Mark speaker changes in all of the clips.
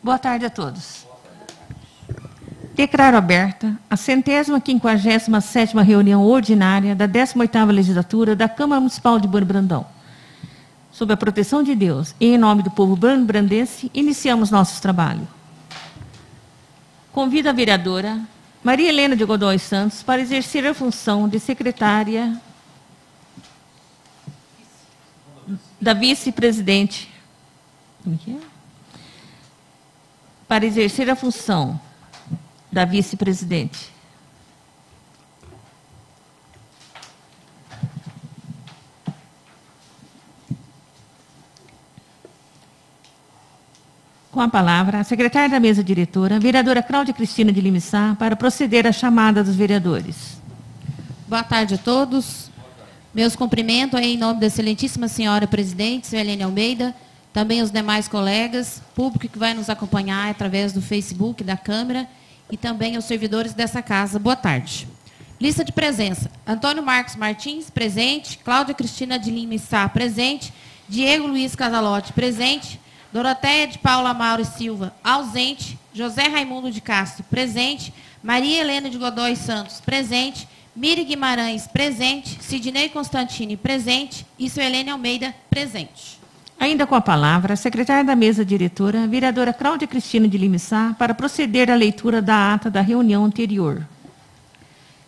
Speaker 1: Boa tarde a todos. Declaro aberta a 157ª reunião ordinária da 18ª Legislatura da Câmara Municipal de Bueno Brandão. Sob a proteção de Deus e em nome do povo brandense, iniciamos nossos trabalhos. Convido a vereadora Maria Helena de Godoy Santos para exercer a função de secretária da vice-presidente. Como que é? Para exercer a função da vice-presidente. Com a palavra, a secretária da mesa diretora, vereadora Cláudia Cristina de Lima Sá, para proceder à chamada dos vereadores.
Speaker 2: Boa tarde a todos. Meus cumprimentos em nome da excelentíssima senhora presidente, Suelene Almeida, também os demais colegas, público que vai nos acompanhar através do Facebook, da Câmara, e também os servidores dessa casa. Boa tarde. Lista de presença. Antônio Marcos Martins, presente. Cláudia Cristina de Lima Sá, presente. Diego Luiz Casalotti, presente. Doroteia de Paula Mauro Silva, ausente. José Raimundo de Castro, presente. Maria Helena de Godoy Santos, presente. Miri Guimarães, presente. Sidnei Constantini, presente. E Suelene Almeida, presente.
Speaker 1: Ainda com a palavra, a secretária da mesa diretora, vereadora Cláudia Cristina de Lima Sá, para proceder à leitura da ata da reunião anterior.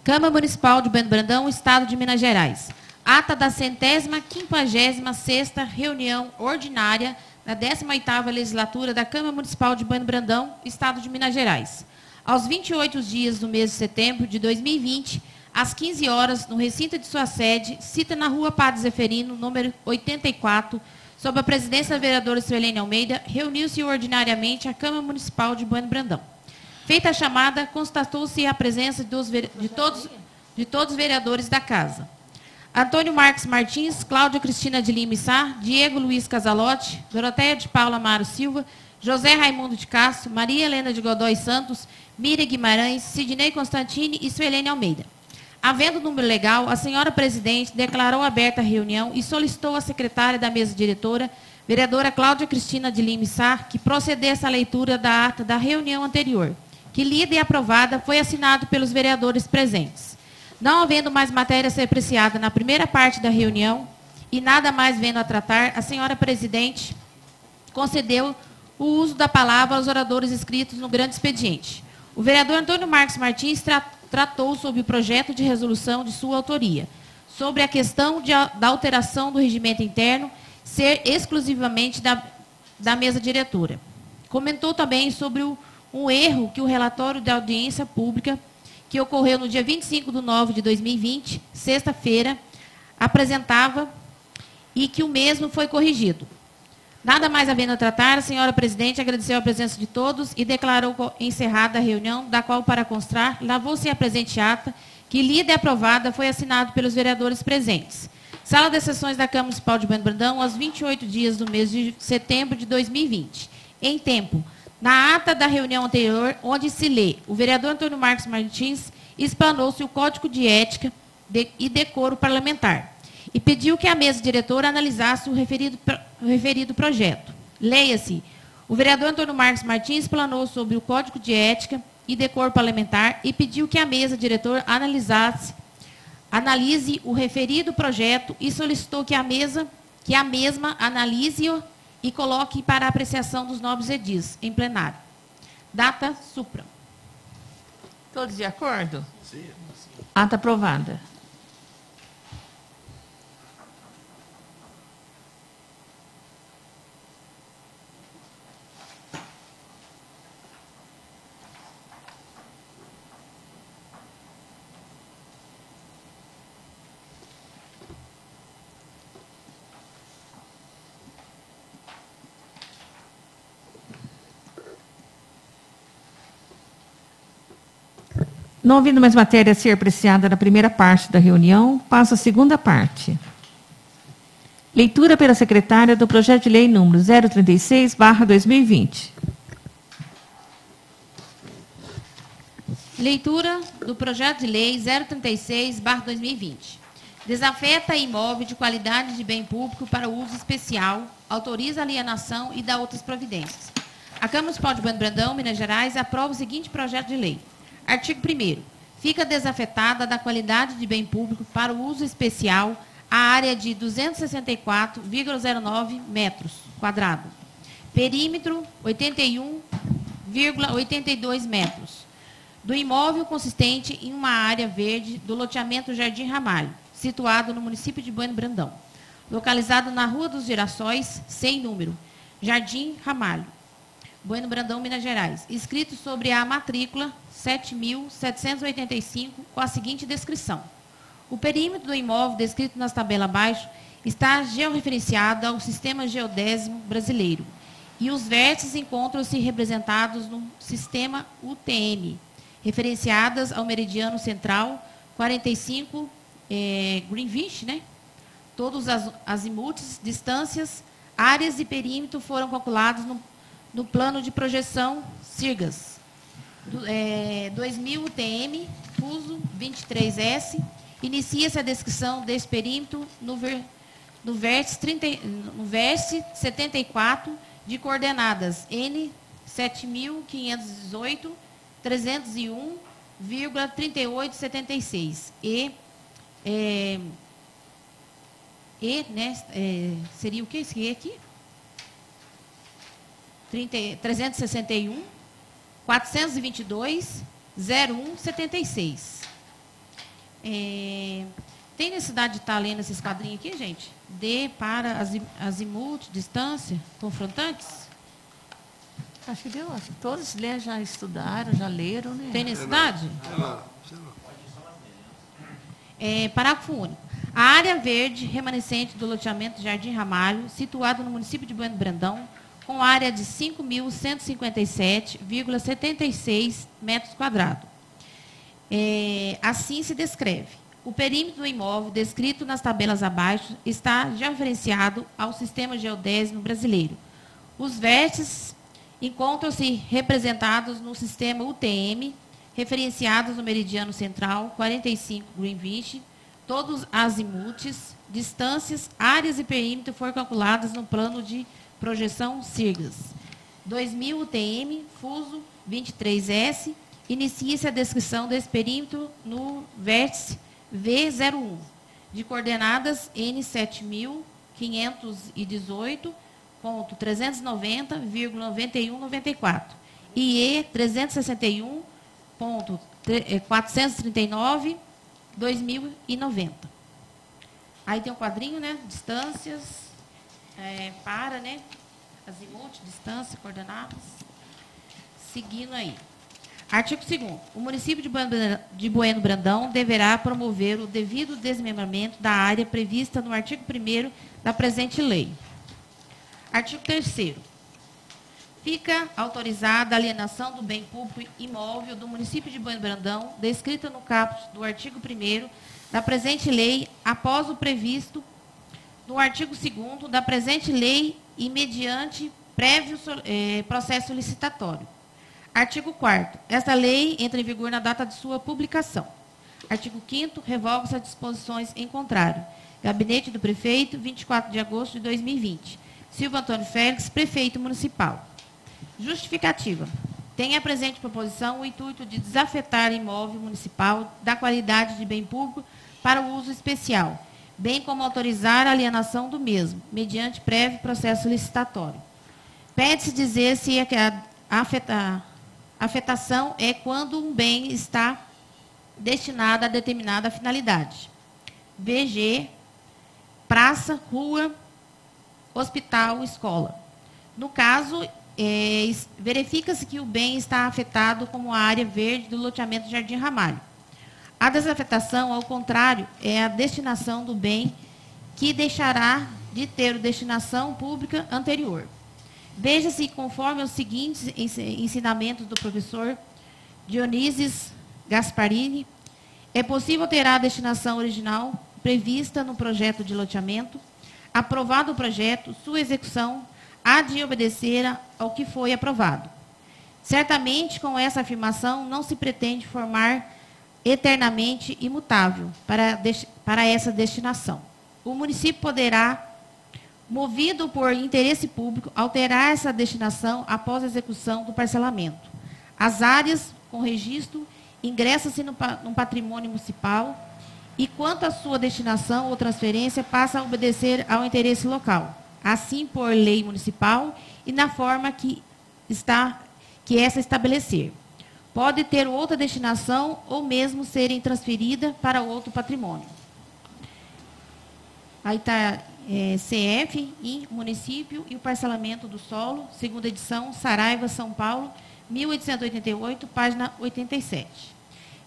Speaker 2: Câmara Municipal de Bueno Brandão, Estado de Minas Gerais. Ata da 156ª reunião ordinária da 18ª Legislatura da Câmara Municipal de Bueno Brandão, Estado de Minas Gerais. Aos 28 dias do mês de setembro de 2020, às 15 horas, no recinto de sua sede, cita na Rua Padre Zeferino, número 84, sob a presidência da vereadora Suelene Almeida, reuniu-se ordinariamente a Câmara Municipal de Bueno Brandão. Feita a chamada, constatou-se a presença de todos os vereadores da casa. Antônio Marcos Martins, Cláudia Cristina de Lima Sá, Diego Luiz Casalotti, Doroteia de Paula Amaro Silva, José Raimundo de Castro, Maria Helena de Godoy Santos, Miriam Guimarães, Sidnei Constantini e Suelene Almeida. Havendo número legal, a senhora presidente declarou aberta a reunião e solicitou à secretária da mesa diretora, vereadora Cláudia Cristina de Lima Sá, que procedesse à leitura da ata da reunião anterior, que lida e aprovada foi assinado pelos vereadores presentes. Não havendo mais matéria a ser apreciada na primeira parte da reunião e nada mais vendo a tratar, a senhora presidente concedeu o uso da palavra aos oradores inscritos no grande expediente. O vereador Antônio Marcos Martins tratou sobre o projeto de resolução de sua autoria, sobre a questão da alteração do regimento interno ser exclusivamente da mesa diretora. Comentou também sobre um erro que o relatório da audiência pública, que ocorreu no dia 25/9/2020, sexta-feira, apresentava e que o mesmo foi corrigido. Nada mais havendo a tratar, a senhora presidente agradeceu a presença de todos e declarou encerrada a reunião, da qual, para constar, lavou-se a presente ata, que lida e aprovada foi assinado pelos vereadores presentes. Sala de sessões da Câmara Municipal de Bueno Brandão, aos 28 dias do mês de setembro de 2020. Em tempo, na ata da reunião anterior, onde se lê, o vereador Antônio Marcos Martins explanou-se o Código de Ética e Decoro Parlamentar e pediu que a mesa diretora analisasse o referido projeto. Leia-se, o vereador Antônio Marcos Martins explanou sobre o Código de Ética e Decoro Parlamentar e pediu que a mesa diretora analise o referido projeto e solicitou que a mesma analise-o e coloque para apreciação dos nobres edis, em plenário. Data supra.
Speaker 1: Todos de acordo? Sim. Ata aprovada. Não havendo mais matéria a ser apreciada na primeira parte da reunião, passa a segunda parte. Leitura pela secretária do projeto de lei número 036/2020.
Speaker 2: Leitura do projeto de lei 036/2020. Desafeta imóvel de qualidade de bem público para uso especial, autoriza alienação e dá outras providências. A Câmara Municipal de Bueno Brandão, Minas Gerais, aprova o seguinte projeto de lei. Artigo 1º. Fica desafetada da qualidade de bem público para o uso especial a área de 264,09 metros quadrados. Perímetro, 81,82 metros. Do imóvel consistente em uma área verde do loteamento Jardim Ramalho, situado no município de Bueno Brandão. Localizado na Rua dos Girassóis, sem número, Jardim Ramalho, Bueno Brandão, Minas Gerais. Escrito sobre a matrícula 7.785, com a seguinte descrição. O perímetro do imóvel, descrito nas tabelas abaixo, está georreferenciado ao Sistema Geodésimo Brasileiro. E os vértices encontram-se representados no Sistema UTM, referenciadas ao meridiano central 45 Greenwich, né? Todos as azimutes, distâncias, áreas e perímetro foram calculados no plano de projeção SIRGAS. 2000 UTM, fuso 23S, inicia-se a descrição desse perímetro no vértice 74 de coordenadas N 7.518, 301,3876 seria o que esse E aqui? 361, 422, 0176. Tem necessidade de estar lendo esses quadrinhos aqui, gente? D para azimute, distância, confrontantes?
Speaker 1: Acho que deu. Acho que todos já estudaram, já leram, né?
Speaker 2: Tem necessidade? Parágrafo único. A área verde remanescente do loteamento Jardim Ramalho, situado no município de Bueno Brandão, com área de 5.157,76 metros quadrados. Assim se descreve. O perímetro do imóvel, descrito nas tabelas abaixo, está georreferenciado ao Sistema Geodésimo Brasileiro. Os vértices encontram-se representados no Sistema UTM, referenciados no meridiano central 45 Greenwich. Todos os azimutes, distâncias, áreas e perímetro foram calculadas no plano de projeção SIRGAS. 2000 UTM, fuso 23S, inicia-se a descrição desse perímetro no vértice V01, de coordenadas N7.518,390,9194 e E361.439, 2090. Aí tem um quadrinho, né? Distâncias, né? Azimute, distância, coordenadas. Seguindo aí. Artigo 2º. O município de Bueno Brandão deverá promover o devido desmembramento da área prevista no artigo 1º da presente lei. Artigo 3º. Fica autorizada a alienação do bem público imóvel do município de Bueno Brandão, descrita no caput do artigo 1º da presente lei, após o previsto no artigo 2º da presente lei e mediante prévio processo licitatório. Artigo 4º. Esta lei entra em vigor na data de sua publicação. Artigo 5º. Revoga-se as disposições em contrário. Gabinete do Prefeito, 24 de agosto de 2020. Silva Antônio Félix, Prefeito Municipal. Justificativa. Tem a presente proposição o intuito de desafetar imóvel municipal da qualidade de bem público para o uso especial, bem como autorizar a alienação do mesmo, mediante prévio processo licitatório. Pede-se dizer se a afetação é quando um bem está destinado a determinada finalidade. VG, praça, rua, hospital, escola. No caso, verifica-se que o bem está afetado como a área verde do loteamento Jardim Ramalho. A desafetação, ao contrário, é a destinação do bem que deixará de ter destinação pública anterior. Veja-se conforme os seguintes ensinamentos do professor Dionísio Gasparini, é possível alterar a destinação original prevista no projeto de loteamento. Aprovado o projeto, sua execução há de obedecer ao que foi aprovado. Certamente, com essa afirmação, não se pretende formar eternamente imutável para essa destinação. O município poderá movido por interesse público, alterar essa destinação após a execução do parcelamento. As áreas com registro ingressam-se no patrimônio municipal e, quanto à sua destinação ou transferência, passa a obedecer ao interesse local, assim por lei municipal e na forma que essa estabelecer. Pode ter outra destinação ou mesmo serem transferida para outro patrimônio. Aí está CF, I, município e o parcelamento do solo, segunda edição, Saraiva, São Paulo, 1888, página 87.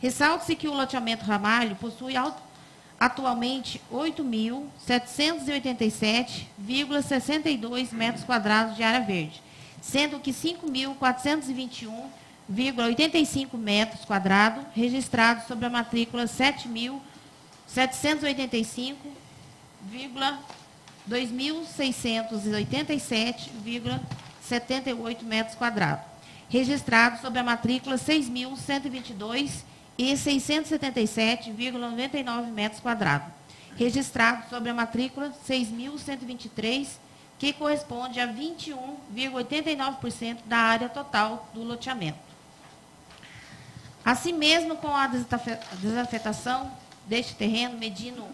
Speaker 2: Ressalta-se que o loteamento Ramalho possui atualmente 8.787,62 metros quadrados de área verde, sendo que 5.421,85 metros quadrados registrados sobre a matrícula 7.785.2.687,78 metros quadrados, registrados sobre a matrícula 6.122 e 677,99 metros quadrados, registrado sobre a matrícula 6.123, que corresponde a 21,89% da área total do loteamento. Assim mesmo, com a desafetação deste terreno, medindo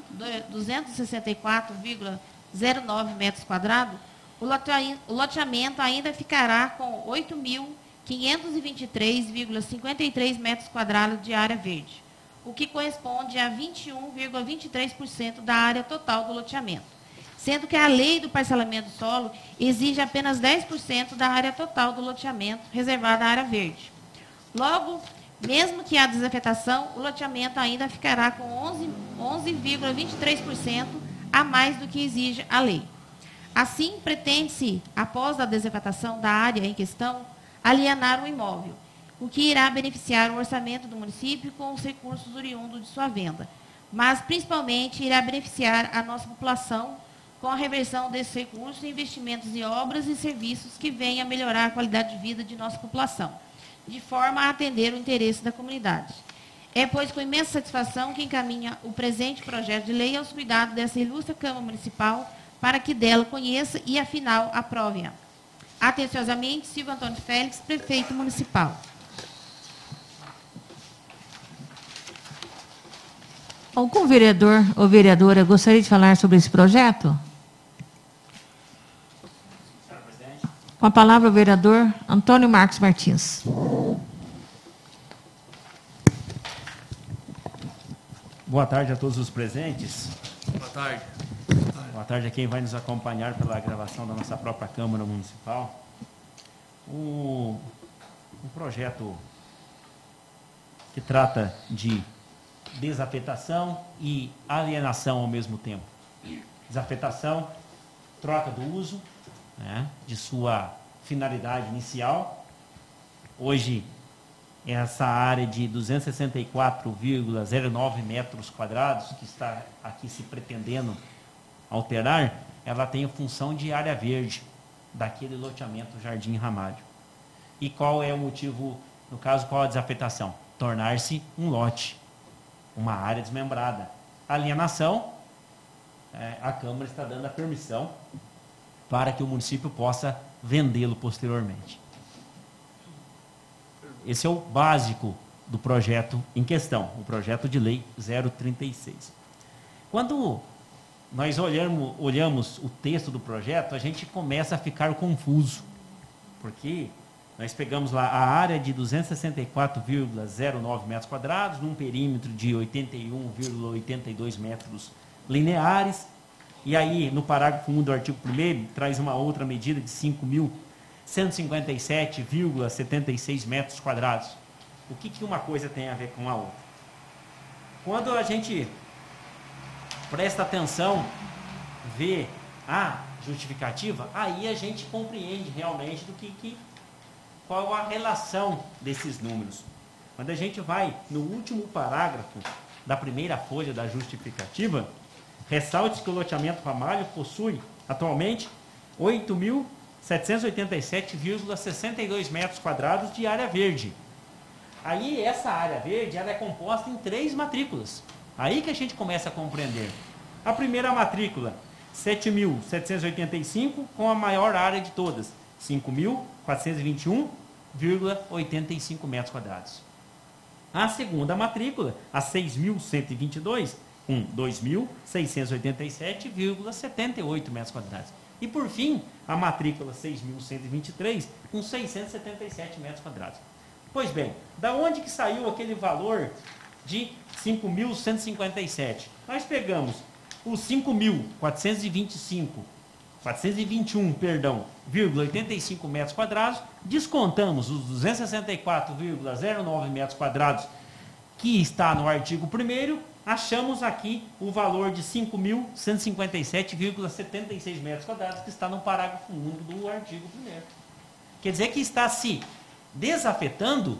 Speaker 2: 264,09 metros quadrados, o loteamento ainda ficará com 8.523,53 metros quadrados de área verde, o que corresponde a 21,23% da área total do loteamento, sendo que a lei do parcelamento do solo exige apenas 10% da área total do loteamento reservada à área verde. Logo, mesmo que a desafetação, o loteamento ainda ficará com 11,23% a mais do que exige a lei. Assim, pretende-se, após a desafetação da área em questão, alienar o imóvel, o que irá beneficiar o orçamento do município com os recursos oriundos de sua venda, mas principalmente irá beneficiar a nossa população com a reversão desses recursos em investimentos em obras e serviços que venham a melhorar a qualidade de vida de nossa população, de forma a atender o interesse da comunidade. É, pois, com imensa satisfação que encaminha o presente projeto de lei aos cuidados dessa ilustre Câmara Municipal, para que dela conheça e, afinal, aprove-a. Atenciosamente, Silvio Antônio Félix, prefeito municipal.
Speaker 1: Algum vereador ou vereadora gostaria de falar sobre esse projeto? Com a palavra o vereador Antônio Marcos Martins.
Speaker 3: Boa tarde a todos os presentes.
Speaker 4: Boa tarde.
Speaker 3: Boa tarde a quem vai nos acompanhar pela gravação da nossa própria Câmara Municipal. Um projeto que trata de desafetação e alienação ao mesmo tempo. Desafetação, troca do uso, né, de sua finalidade inicial. Hoje, essa área de 264,09 metros quadrados, que está aqui se pretendendo alterar, ela tem a função de área verde daquele loteamento Jardim Ramalho. E qual é o motivo, no caso, qual a desafetação? Tornar-se um lote, uma área desmembrada. Alienação, a Câmara está dando a permissão para que o município possa vendê-lo posteriormente. Esse é o básico do projeto em questão, o projeto de lei 036. Quando nós olhamos o texto do projeto, a gente começa a ficar confuso, porque nós pegamos lá a área de 264,09 metros quadrados, num perímetro de 81,82 metros lineares, e aí no parágrafo 1 do artigo 1º traz uma outra medida de 5.157,76 metros quadrados. O que uma coisa tem a ver com a outra? Quando a gente presta atenção, vê a justificativa, aí a gente compreende realmente qual a relação desses números. Quando a gente vai no último parágrafo da primeira folha da justificativa, ressalte que o loteamento Ramalho possui atualmente 8.787,62 metros quadrados de área verde. Aí essa área verde ela é composta em 3 matrículas. Aí que a gente começa a compreender. A primeira matrícula, 7.785 com a maior área de todas, 5.421,85 metros quadrados. A segunda matrícula, a 6.122, com 2.687,78 metros quadrados. E, por fim, a matrícula 6.123, com 677 metros quadrados. Pois bem, da onde que saiu aquele valor de 5.157? Nós pegamos os 421,85 metros quadrados, descontamos os 264,09 metros quadrados que está no artigo 1º, achamos aqui o valor de 5.157,76 metros quadrados que está no parágrafo único do artigo 1º. Quer dizer que está se desafetando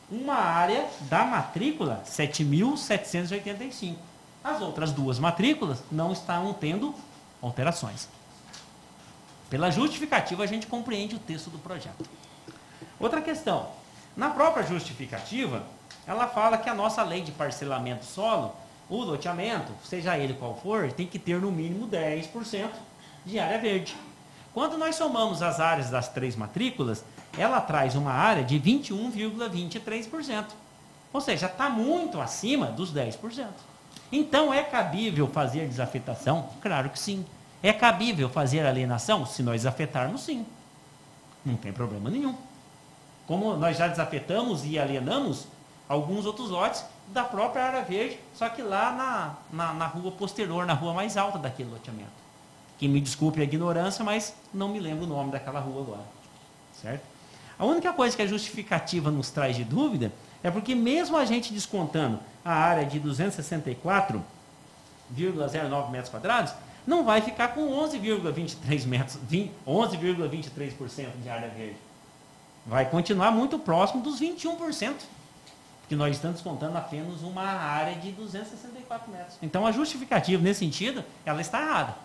Speaker 3: uma área da matrícula 7.785. As outras duas matrículas não estão tendo alterações. Pela justificativa, a gente compreende o texto do projeto. Outra questão. Na própria justificativa, ela fala que a nossa lei de parcelamento solo, o loteamento, seja ele qual for, tem que ter no mínimo 10% de área verde. Quando nós somamos as áreas das três matrículas, ela traz uma área de 21,23%. Ou seja, está muito acima dos 10%. Então, é cabível fazer desafetação? Claro que sim. É cabível fazer alienação? Se nós desafetarmos, sim. Não tem problema nenhum. Como nós já desafetamos e alienamos alguns outros lotes da própria área verde, só que lá na rua posterior, na rua mais alta daquele loteamento. Que me desculpe a ignorância, mas não me lembro o nome daquela rua agora. Certo? A única coisa que a justificativa nos traz de dúvida é porque mesmo a gente descontando a área de 264,09 metros quadrados, não vai ficar com 11,23% de área verde. Vai continuar muito próximo dos 21%, porque nós estamos descontando apenas uma área de 264 metros. Então a justificativa, nesse sentido, ela está errada.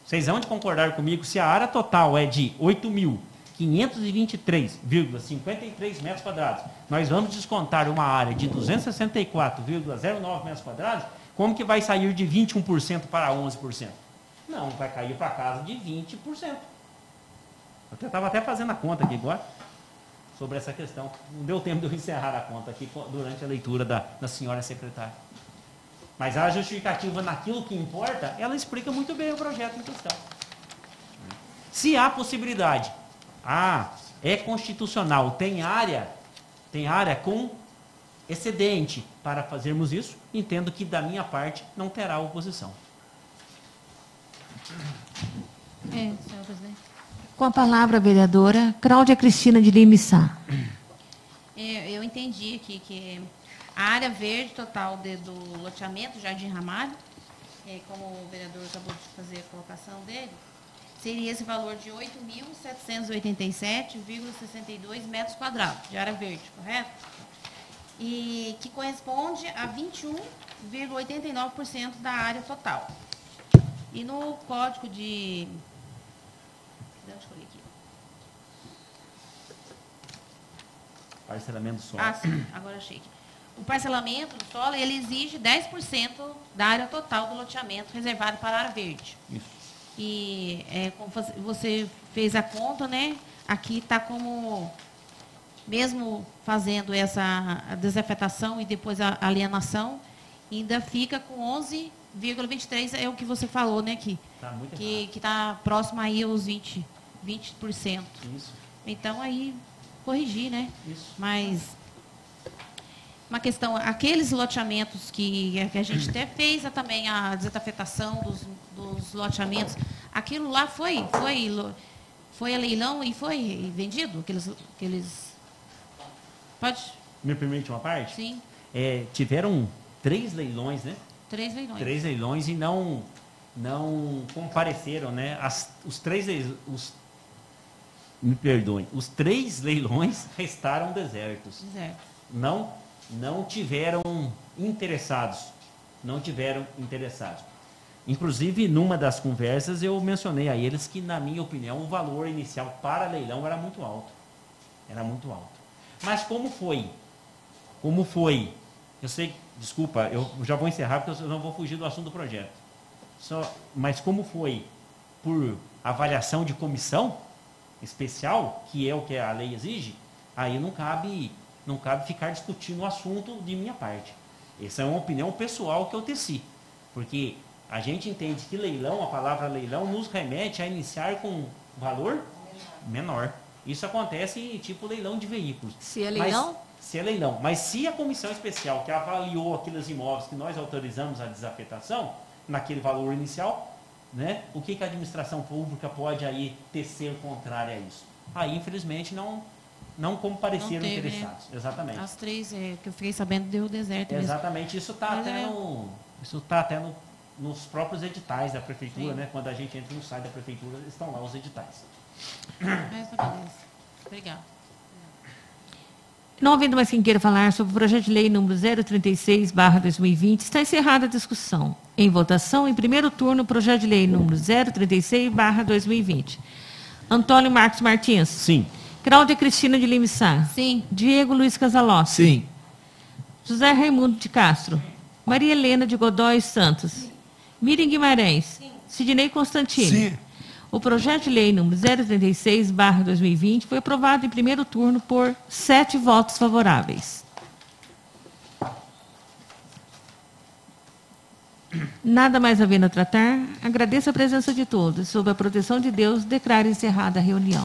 Speaker 3: Vocês vão de concordar comigo, se a área total é de 8.523,53 metros quadrados, nós vamos descontar uma área de 264,09 metros quadrados, como que vai sair de 21% para 11%? Não, vai cair para casa de 20%. Eu estava até fazendo a conta aqui agora, sobre essa questão. Não deu tempo de eu encerrar a conta aqui durante a leitura da senhora secretária. Mas a justificativa naquilo que importa, ela explica muito bem o projeto em questão. Se há possibilidade, é constitucional, tem área com excedente para fazermos isso, entendo que da minha parte não terá oposição.
Speaker 2: Senhor presidente.
Speaker 1: Com a palavra a vereadora Cláudia Cristina de Lima Sá.
Speaker 2: Eu entendi aqui que a área verde total do loteamento Jardim Ramalho, como o vereador acabou de fazer a colocação dele, seria esse valor de 8.787,62 metros quadrados de área verde, correto? E que corresponde a 21,89% da área total. E no código de... Onde foi aqui?
Speaker 3: Parcelamento do solo.
Speaker 2: Sim, agora achei aqui. O parcelamento do solo, ele exige 10% da área total do loteamento reservado para a área verde.
Speaker 3: Isso.
Speaker 2: E como você fez a conta, né? Aqui está como, mesmo fazendo essa desafetação e depois a alienação, ainda fica com 11,23%, é o que você falou, né? Que está próximo aí aos 20%.
Speaker 3: Isso.
Speaker 2: Então, aí, corrigir, né?
Speaker 3: Isso.
Speaker 2: Mas, uma questão, aqueles loteamentos que a gente até fez também a desafetação dos loteamentos, aquilo lá foi a leilão e foi vendido? Aqueles... Pode?
Speaker 3: Me permite uma parte?
Speaker 2: Sim.
Speaker 3: Tiveram 3 leilões, né?
Speaker 2: 3 leilões.
Speaker 3: 3 leilões e não compareceram, né? Me perdoem, os 3 leilões restaram desertos.
Speaker 2: Deserto.
Speaker 3: Não tiveram interessados. Inclusive, numa das conversas, eu mencionei a eles que, na minha opinião, o valor inicial para leilão era muito alto. Mas como foi? Eu sei, desculpa, eu já vou encerrar porque eu não vou fugir do assunto do projeto. Mas como foi por avaliação de comissão especial, que é o que a lei exige, aí não cabe ficar discutindo o assunto de minha parte. Essa é uma opinião pessoal que eu teci, porque a gente entende que leilão, a palavra leilão, nos remete a iniciar com valor menor. Isso acontece em tipo leilão de veículos.
Speaker 1: Se é leilão?
Speaker 3: Se é leilão. Mas se a comissão especial que avaliou aqueles imóveis que nós autorizamos a desafetação, naquele valor inicial, né, o que a administração pública pode aí tecer contrário a isso? Aí, infelizmente, não compareceram interessados. Né? Exatamente.
Speaker 2: As 3 que eu fiquei sabendo deu deserto mesmo.
Speaker 3: Exatamente. Isso está até nos próprios editais da prefeitura, né? Quando a gente entra no site da prefeitura, estão lá os editais.
Speaker 2: Beleza. Obrigada.
Speaker 1: Não havendo mais quem queira falar sobre o projeto de lei número 036/2020, está encerrada a discussão. Em votação, em primeiro turno, o projeto de lei número 036/2020. Antônio Marcos Martins.
Speaker 3: Sim.
Speaker 1: Cláudia Cristina de Lima Sá.
Speaker 2: Sim.
Speaker 1: Diego Luiz Casalossi.
Speaker 4: Sim.
Speaker 1: José Raimundo de Castro. Maria Helena de Godoy Santos. Miriam Guimarães. Sim. Sidney Constantini.
Speaker 4: Sim.
Speaker 1: O projeto de lei número 036/2020 foi aprovado em primeiro turno por 7 votos favoráveis. Nada mais havendo a tratar, agradeço a presença de todos. Sob a proteção de Deus, declaro encerrada a reunião.